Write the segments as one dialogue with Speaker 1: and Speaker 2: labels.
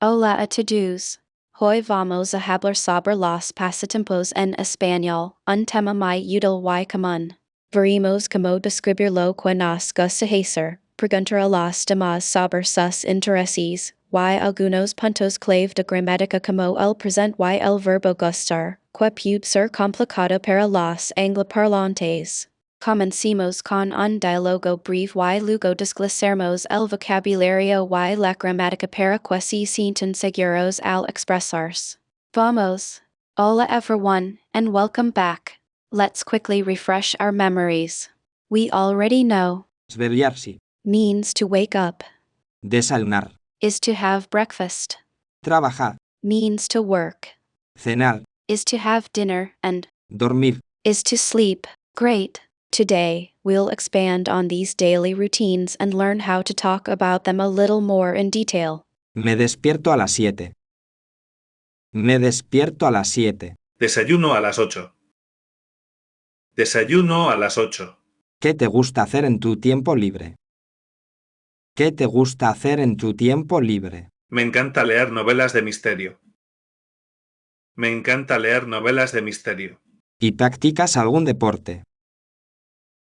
Speaker 1: Hola a todos. Hoy vamos a hablar sobre los pasatiempos en español, un tema muy útil y común. Veremos cómo describir lo que nos gusta hacer, preguntar a los demás sobre sus intereses, y algunos puntos clave de gramática como el presente y el verbo gustar, que puede ser complicado para los angloparlantes. Comencemos con un diálogo breve y luego desglosaremos el vocabulario y la gramática para que se sientan seguros al expresarse. Vamos! Hola everyone, and welcome back. Let's quickly refresh our memories. We already know
Speaker 2: Svegliarsi.
Speaker 1: means to wake up,
Speaker 2: Desayunar.
Speaker 1: is to have breakfast,
Speaker 2: Trabajar.
Speaker 1: means to work,
Speaker 2: Cenar.
Speaker 1: is to have dinner, and
Speaker 2: Dormir.
Speaker 1: is to sleep. Great! Today, we'll expand on these daily routines and learn how to talk about them a little more in detail.
Speaker 2: Me despierto a las 7. Me despierto a las 7.
Speaker 3: Desayuno a las 8. Desayuno a las 8.
Speaker 2: ¿Qué te gusta hacer en tu tiempo libre? ¿Qué te gusta hacer en tu tiempo libre?
Speaker 3: Me encanta leer novelas de misterio. Me encanta leer novelas de misterio.
Speaker 2: ¿Y practicas algún deporte?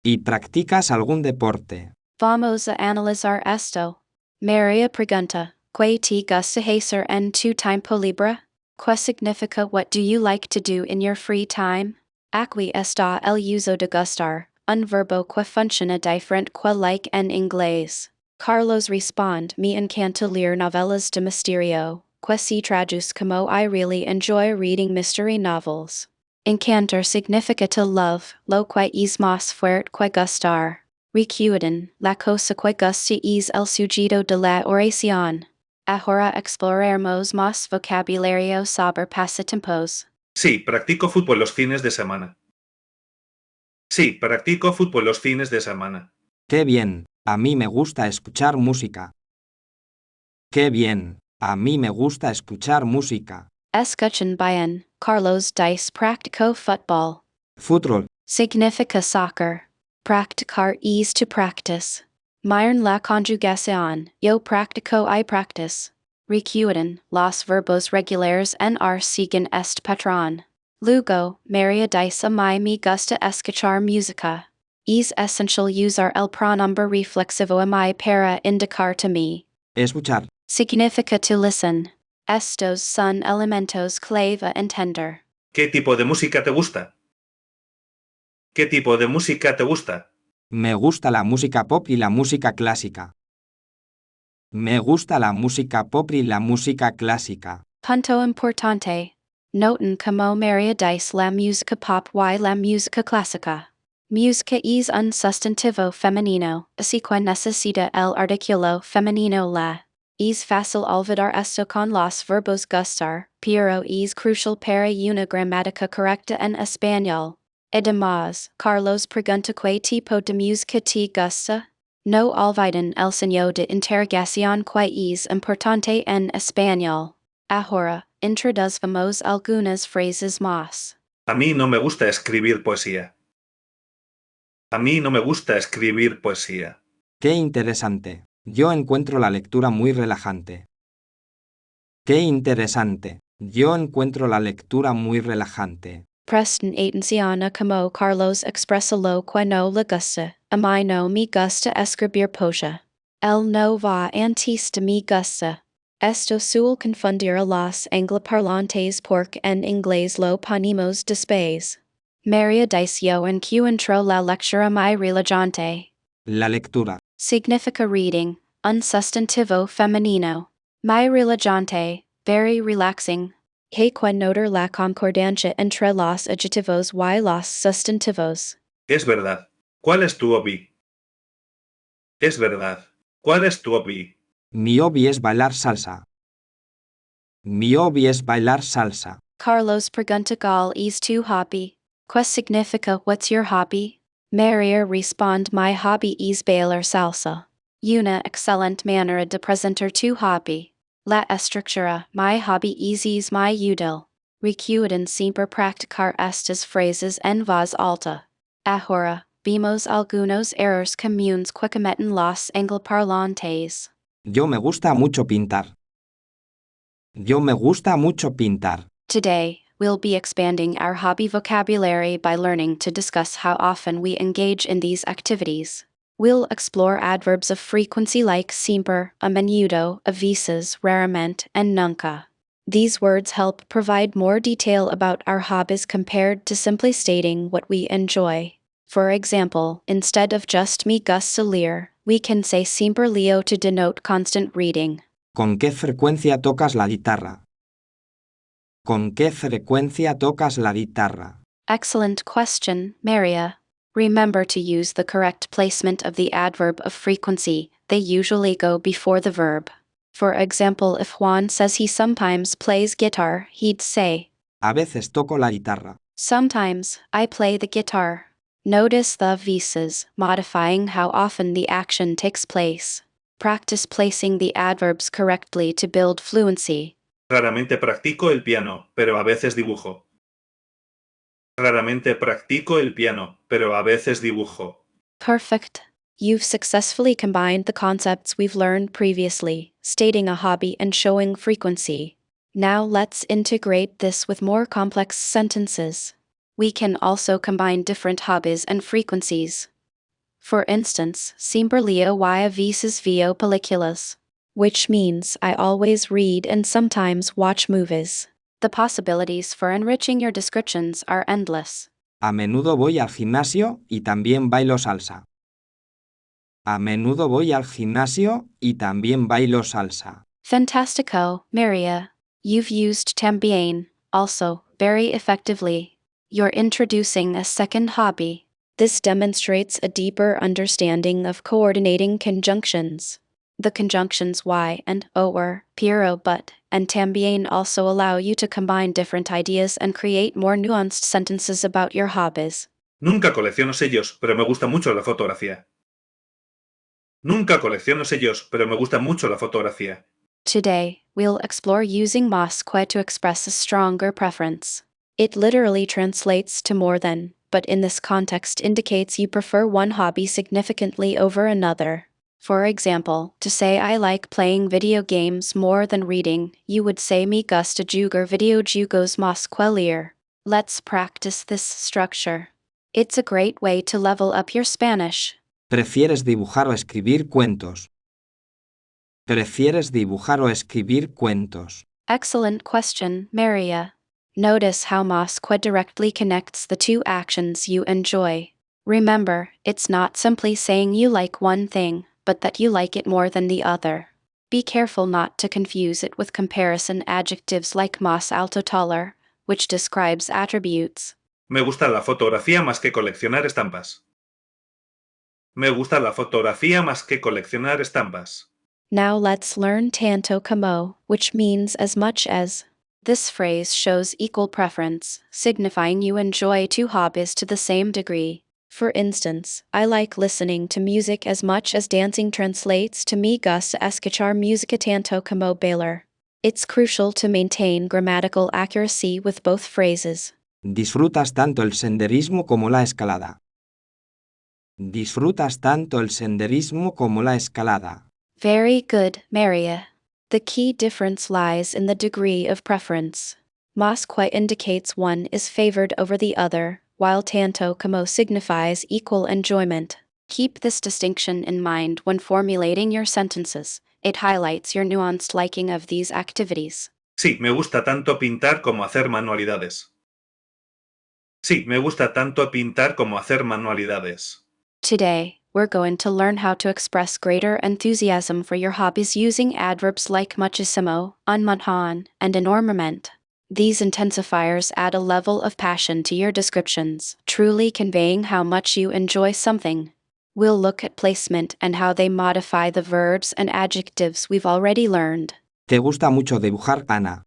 Speaker 2: ¿Y practicas algún deporte?
Speaker 1: Vamos a analizar esto. Maria pregunta, ¿qué te gusta hacer en tu tiempo libre? ¿Qué significa what do you like to do in your free time? Aquí está el uso de gustar, un verbo que funciona diferente que like en inglés. Carlos responde, me encanta leer novelas de misterio, que se traduce como I really enjoy reading mystery novels. Encantar significa to love, lo que es más fuerte que gustar. Recuerden, la cosa que gusta es el sujeto de la oración. Ahora exploraremos más vocabulario sobre pasatiempos.
Speaker 3: Sí, practico fútbol los fines de semana. Sí, practico fútbol los fines de semana.
Speaker 2: ¡Qué bien! A mí me gusta escuchar música. ¡Qué bien! A mí me gusta escuchar música.
Speaker 1: Escuchen bien, Carlos dice practico fútbol.
Speaker 2: Fútbol.
Speaker 1: Significa soccer. Practicar is to practice. Miren la conjugación, yo practico I practice. Recuerden, los verbos regulares en ar siguen este patrón. Luego, Maria dice a mí me gusta escuchar música. Es esencial usar el pronombre reflexivo a mí para indicar to me.
Speaker 2: Escuchar.
Speaker 1: Significa to listen. Estos son elementos clave a entender.
Speaker 3: ¿Qué tipo de música te gusta? ¿Qué tipo de música te gusta?
Speaker 2: Me gusta la música pop y la música clásica. Me gusta la música pop y la música clásica.
Speaker 1: Punto importante. Noten como Maria dice la música pop y la música clásica. Música es un sustantivo femenino, así que necesita el artículo femenino la. Es fácil olvidar esto con los verbos gustar, pero es crucial para una gramática correcta en español. Además, Carlos pregunta qué tipo de música te gusta. No olviden el signo de interrogación que es importante en español. Ahora, introducimos algunas frases más.
Speaker 3: A mí no me gusta escribir poesía. A mí no me gusta escribir poesía.
Speaker 2: ¡Qué interesante! Yo encuentro la lectura muy relajante. ¡Qué interesante! Yo encuentro la lectura muy relajante.
Speaker 1: Presten atención a como Carlos expresa lo que no le gusta. A mí no me gusta escribir poesía. Él no va antes de me gusta. Esto suele confundir a los angloparlantes porque en inglés lo ponemos después. Maria dice yo encuentro la lectura muy relajante.
Speaker 2: La lectura.
Speaker 1: Significa reading, un sustantivo femenino. Muy relajante, very relaxing. Hay que notar la concordancia entre los adjetivos y los sustantivos.
Speaker 3: Es verdad. ¿Cuál es tu hobby? Es verdad. ¿Cuál es tu hobby?
Speaker 2: Mi hobby es bailar salsa. Mi hobby es bailar salsa.
Speaker 1: Carlos pregunta cuál es tu hobby. ¿Qué significa what's your hobby? Maria responde mi hobby es bailar salsa. Una excelente manera de presentar tu hobby. La estructura, mi hobby es muy útil. Recuerden siempre practicar estas frases en voz alta. Ahora, vimos algunos errores comunes que cometen los angloparlantes.
Speaker 2: Yo me gusta mucho pintar. Yo me gusta mucho pintar.
Speaker 1: Today, we'll be expanding our hobby vocabulary by learning to discuss how often we engage in these activities. We'll explore adverbs of frequency like sempre, a menudo, a veces, raramente, and nunca. These words help provide more detail about our hobbies compared to simply stating what we enjoy. For example, instead of just me gusta leer, we can say sempre leo to denote constant reading.
Speaker 2: ¿Con qué frecuencia tocas la guitarra? ¿Con qué frecuencia tocas la guitarra?
Speaker 1: Excellent question, Maria. Remember to use the correct placement of the adverb of frequency. They usually go before the verb. For example, if Juan says he sometimes plays guitar, he'd say,
Speaker 2: A veces toco la guitarra.
Speaker 1: sometimes I play the guitar. Notice the veces, modifying how often the action takes place. Practice placing the adverbs correctly to build fluency.
Speaker 3: Raramente practico el piano, pero a veces dibujo. Raramente practico el piano, pero a veces dibujo.
Speaker 1: Perfect. You've successfully combined the concepts we've learned previously, stating a hobby and showing frequency. Now let's integrate this with more complex sentences. We can also combine different hobbies and frequencies. For instance, sempre leo y a veces veo películas, which means I always read and sometimes watch movies. The possibilities for enriching your descriptions are endless.
Speaker 2: A menudo voy al gimnasio y también bailo salsa. A menudo voy al gimnasio y también bailo salsa.
Speaker 1: Fantastico, Maria. You've used también, also, very effectively. You're introducing a second hobby. This demonstrates a deeper understanding of coordinating conjunctions. The conjunctions y and or, pero but, and también also allow you to combine different ideas and create more nuanced sentences about your hobbies.
Speaker 3: Nunca colecciono sellos, pero me gusta mucho la fotografía. Nunca colecciono sellos, pero me gusta mucho la fotografía.
Speaker 1: Today, we'll explore using masque to express a stronger preference. It literally translates to more than, but in this context indicates you prefer one hobby significantly over another. For example, to say I like playing video games more than reading, you would say me gusta jugar videojuegos más que leer. Let's practice this structure. It's a great way to level up your Spanish.
Speaker 2: ¿Prefieres dibujar o escribir cuentos? ¿Prefieres dibujar o escribir cuentos?
Speaker 1: Excellent question, Maria. Notice how masque directly connects the two actions you enjoy. Remember, it's not simply saying you like one thing, but that you like it more than the other. Be careful not to confuse it with comparison adjectives like más alto taller, which describes attributes.
Speaker 3: Me gusta la fotografía más que coleccionar estampas. Me gusta la fotografía más que coleccionar estampas.
Speaker 1: Now let's learn tanto como, which means as much as. This phrase shows equal preference, signifying you enjoy two hobbies to the same degree. For instance, I like listening to music as much as dancing translates to me gusta escuchar música tanto como bailar. It's crucial to maintain grammatical accuracy with both phrases.
Speaker 2: Disfrutas tanto el senderismo como la escalada. Disfrutas tanto el senderismo como la escalada.
Speaker 1: Very good, Maria. The key difference lies in the degree of preference. Masque indicates one is favored over the other, while tanto como signifies equal enjoyment. Keep this distinction in mind when formulating your sentences. It highlights your nuanced liking of these activities.
Speaker 3: Sí, me gusta tanto pintar como hacer manualidades. Sí, me gusta tanto pintar como hacer manualidades.
Speaker 1: Today, we're going to learn how to express greater enthusiasm for your hobbies using adverbs like muchísimo, un montón, and enormemente. These intensifiers add a level of passion to your descriptions, truly conveying how much you enjoy something. We'll look at placement and how they modify the verbs and adjectives we've already learned.
Speaker 2: ¿Te gusta mucho dibujar, Ana?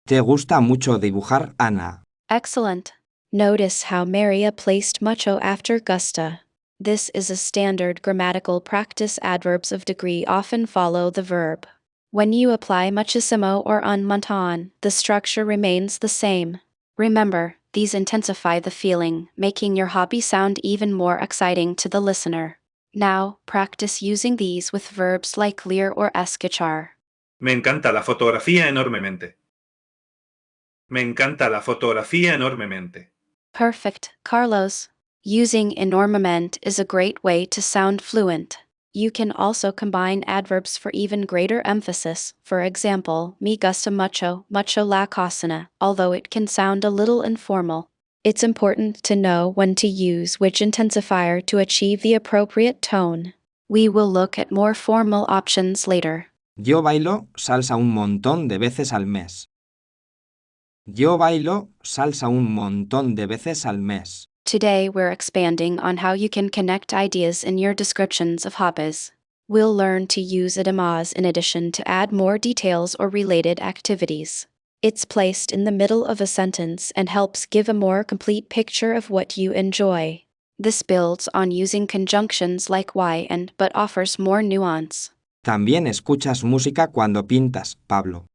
Speaker 2: ¿Te gusta mucho dibujar, Ana?
Speaker 1: Excellent. Notice how Maria placed mucho after gusta. This is a standard grammatical practice. Adverbs of degree often follow the verb. When you apply muchísimo or un montón, the structure remains the same. Remember, these intensify the feeling, making your hobby sound even more exciting to the listener. Now, practice using these with verbs like leer or escuchar.
Speaker 3: Me encanta la fotografía enormemente. Me encanta la fotografía enormemente.
Speaker 1: Perfect, Carlos. Using enormement is a great way to sound fluent. You can also combine adverbs for even greater emphasis. For example, me gusta mucho, mucho la cocina, although it can sound a little informal. It's important to know when to use which intensifier to achieve the appropriate tone. We will look at more formal options later.
Speaker 2: Yo bailo salsa un montón de veces al mes. Yo bailo salsa un montón de veces al mes.
Speaker 1: Today we're expanding on how you can connect ideas in your descriptions of hobbies. We'll learn to use además in addition to add more details or related activities. It's placed in the middle of a sentence and helps give a more complete picture of what you enjoy. This builds on using conjunctions like y and but offers more nuance.
Speaker 2: También escuchas música cuando pintas, Pablo.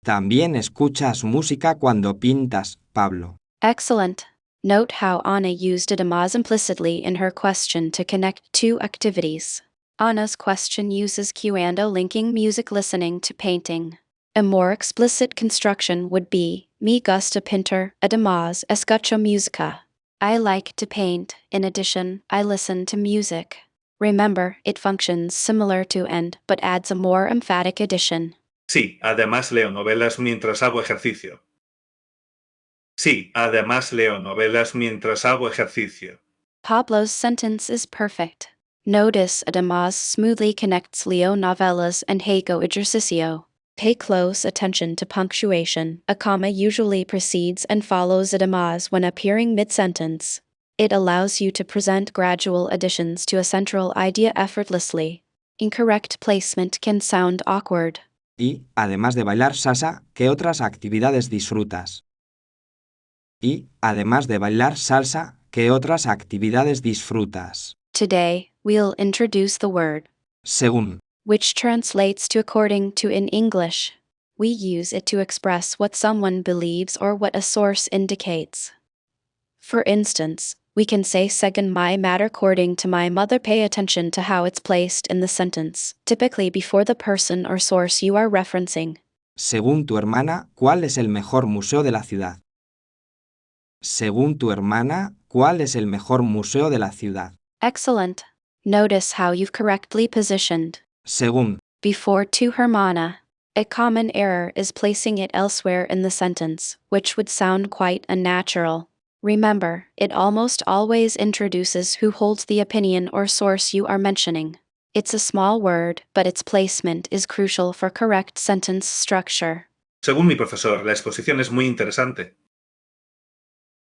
Speaker 2: También escuchas música cuando pintas, Pablo.
Speaker 1: Excellent. Note how Anna used además implicitly in her question to connect two activities. Anna's question uses cuando linking music listening to painting. A more explicit construction would be, me gusta pintar, además escucho música. I like to paint, in addition, I listen to music. Remember, it functions similar to and, but adds a more emphatic addition.
Speaker 3: Sí, además leo novelas mientras hago ejercicio. Sí, además leo novelas mientras hago ejercicio.
Speaker 1: Pablo's sentence is perfect. Notice además smoothly connects Leo novelas and hago ejercicio. Pay close attention to punctuation. A comma usually precedes and follows además when appearing mid-sentence. It allows you to present gradual additions to a central idea effortlessly. Incorrect placement can sound awkward.
Speaker 2: Y, además de bailar salsa, ¿qué otras actividades disfrutas? Y, además de bailar salsa, ¿qué otras actividades disfrutas?
Speaker 1: Today, we'll introduce the word,
Speaker 2: Según.
Speaker 1: which translates to according to in English. We use it to express what someone believes or what a source indicates. For instance, we can say según my matter according to my mother. Pay attention to how it's placed in the sentence, typically before the person or source you are referencing.
Speaker 2: Según tu hermana, ¿cuál es el mejor museo de la ciudad? Según tu hermana, ¿cuál es el mejor museo de la ciudad?
Speaker 1: Excellent. Notice how you've correctly positioned
Speaker 2: Según.
Speaker 1: before to hermana. A common error is placing it elsewhere in the sentence, which would sound quite unnatural. Remember, it almost always introduces who holds the opinion or source you are mentioning. It's a small word, but its placement is crucial for correct sentence structure.
Speaker 3: Según mi profesor, la exposición es muy interesante.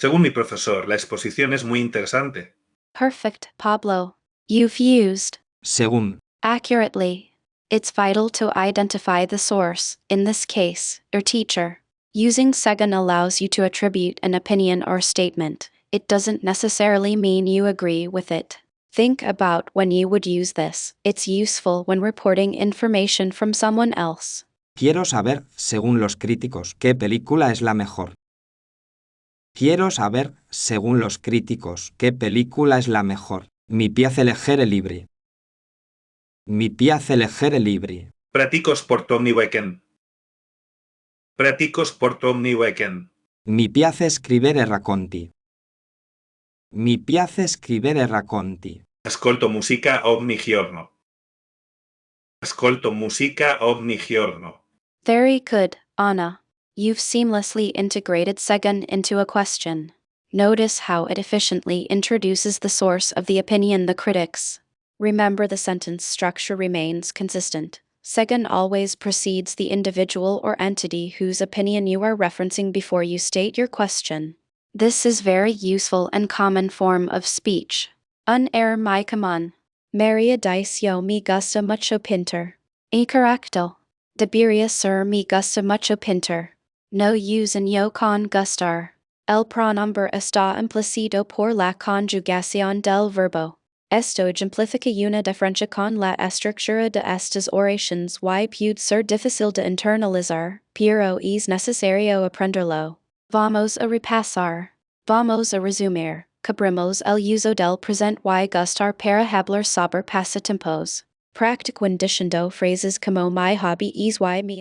Speaker 3: Según mi profesor, la exposición es muy interesante.
Speaker 1: Perfect, Pablo. You've used
Speaker 2: Según.
Speaker 1: accurately. It's vital to identify the source, in this case, your teacher. Using según allows you to attribute an opinion or statement. It doesn't necessarily mean you agree with it. Think about when you would use this. It's useful when reporting information from someone else.
Speaker 2: Quiero saber, según los críticos, qué película es la mejor. Quiero saber, según los críticos, qué película es la mejor. Mi piace leggere libri. Mi piace leggere libri.
Speaker 3: Pratico sport ogni weekend. Pratico sport ogni weekend.
Speaker 2: Mi piace scrivere racconti. Mi piace scrivere racconti.
Speaker 3: Ascolto musica ogni giorno. Ascolto musica ogni giorno.
Speaker 1: Very good, Anna. You've seamlessly integrated según into a question. Notice how it efficiently introduces the source of the opinion, the critics. Remember, the sentence structure remains consistent. Según always precedes the individual or entity whose opinion you are referencing before you state your question. This is very useful and common form of speech. Un er my common. Maria dice yo me gusta mucho pintar. Incorrecto. Debería ser me gusta mucho pintar. No usen yo con gustar. El pronombre está implícito por la conjugación del verbo. Esto ejemplifica una diferencia con la estructura de estas oraciones y puede ser difícil de internalizar, pero es necesario aprenderlo. Vamos a repasar. Vamos a resumir. Cubrimos el uso del presente y gustar para hablar sobre pasatiempos. Practic when diciendo phrases como my hobby is why me